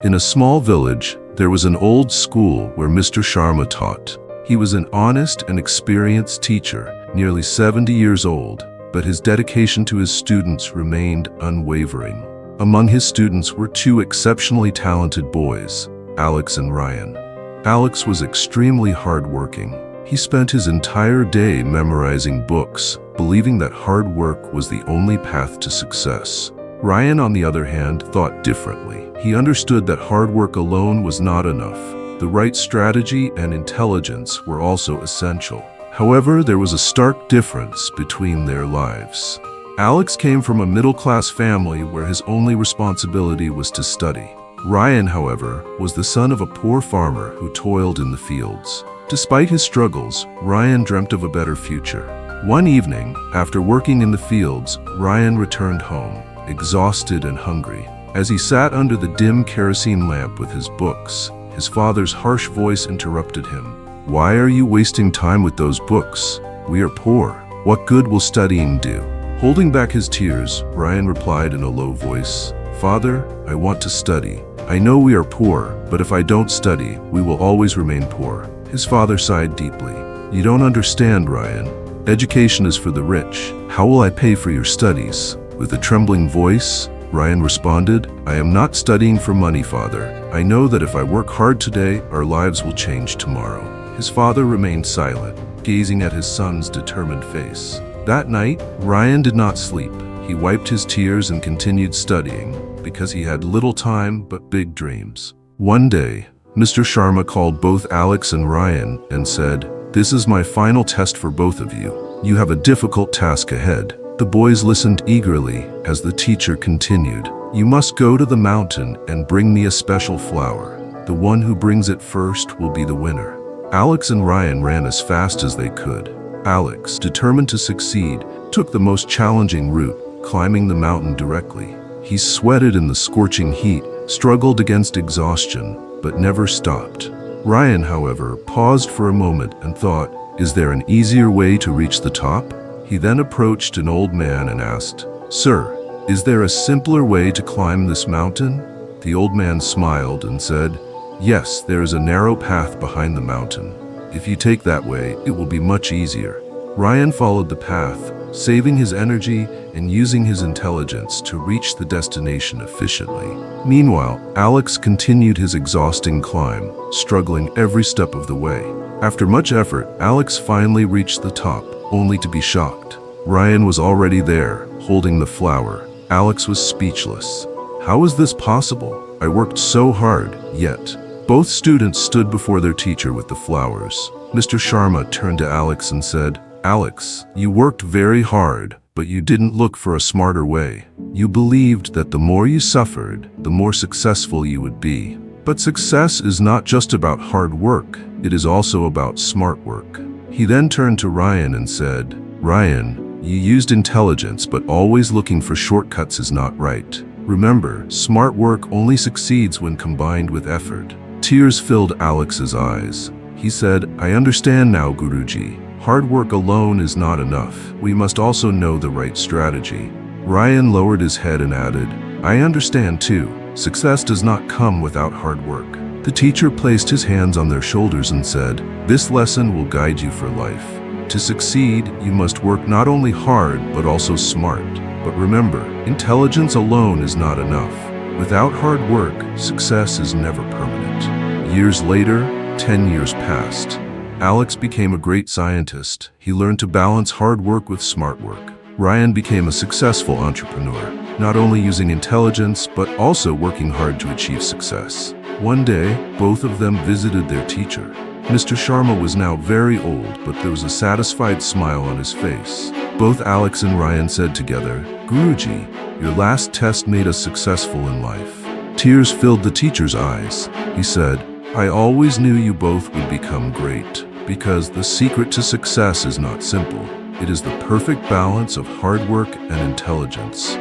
In a small village, there was an old school where Mr. Sharma taught. He was an honest and experienced teacher, nearly 70 years old, but his dedication to his students remained unwavering. Among his students were two exceptionally talented boys, Alex and Ryan. Alex was extremely hardworking. He spent his entire day memorizing books, believing that hard work was the only path to success. Ryan, on the other hand, thought differently. He understood that hard work alone was not enough. The right strategy and intelligence were also essential. However, there was a stark difference between their lives. Alex came from a middle-class family where his only responsibility was to study. Ryan, however, was the son of a poor farmer who toiled in the fields. Despite his struggles, Ryan dreamt of a better future. One evening, after working in the fields, Ryan returned home, exhausted and hungry. As he sat under the dim kerosene lamp with his books, his father's harsh voice interrupted him. "Why are you wasting time with those books? We are poor. What good will studying do?" Holding back his tears, Ryan replied in a low voice, "Father, I want to study. I know we are poor, but if I don't study, we will always remain poor." His father sighed deeply. "You don't understand, Ryan. Education is for the rich. How will I pay for your studies?" With a trembling voice, Ryan responded, "I am not studying for money, Father. I know that if I work hard today, our lives will change tomorrow." His father remained silent, gazing at his son's determined face. That night, Ryan did not sleep. He wiped his tears and continued studying, because he had little time but big dreams. One day, Mr. Sharma called both Alex and Ryan and said, "This is my final test for both of you. You have a difficult task ahead." The boys listened eagerly as the teacher continued, "You must go to the mountain and bring me a special flower. The one who brings it first will be the winner." Alex and Ryan ran as fast as they could. Alex, determined to succeed, took the most challenging route, climbing the mountain directly. He sweated in the scorching heat, struggled against exhaustion, but never stopped. Ryan, however, paused for a moment and thought, "Is there an easier way to reach the top?" He then approached an old man and asked, "Sir, is there a simpler way to climb this mountain?" The old man smiled and said, "Yes, there is a narrow path behind the mountain. If you take that way, it will be much easier." Ryan followed the path, saving his energy and using his intelligence to reach the destination efficiently. Meanwhile, Alex continued his exhausting climb, struggling every step of the way. After much effort, Alex finally reached the top, only to be shocked. Ryan was already there, holding the flower. Alex was speechless. "How is this possible? I worked so hard, yet." Both students stood before their teacher with the flowers. Mr. Sharma turned to Alex and said, "Alex, you worked very hard, but you didn't look for a smarter way. You believed that the more you suffered, the more successful you would be. But success is not just about hard work, it is also about smart work." He then turned to Ryan and said, "Ryan, you used intelligence, but always looking for shortcuts is not right. Remember, smart work only succeeds when combined with effort." Tears filled Alex's eyes. He said, "I understand now, Guruji. Hard work alone is not enough. We must also know the right strategy." Ryan lowered his head and added, "I understand too. Success does not come without hard work." The teacher placed his hands on their shoulders and said, "This lesson will guide you for life. To succeed, you must work not only hard, but also smart. But remember, intelligence alone is not enough. Without hard work, success is never permanent." Years later, 10 years passed. Alex became a great scientist. He learned to balance hard work with smart work. Ryan became a successful entrepreneur, not only using intelligence, but also working hard to achieve success. One day, both of them visited their teacher. Mr. Sharma was now very old, but there was a satisfied smile on his face. Both Alex and Ryan said together, "Guruji, your last test made us successful in life." Tears filled the teacher's eyes. He said, "I always knew you both would become great, because the secret to success is not simple. It is the perfect balance of hard work and intelligence."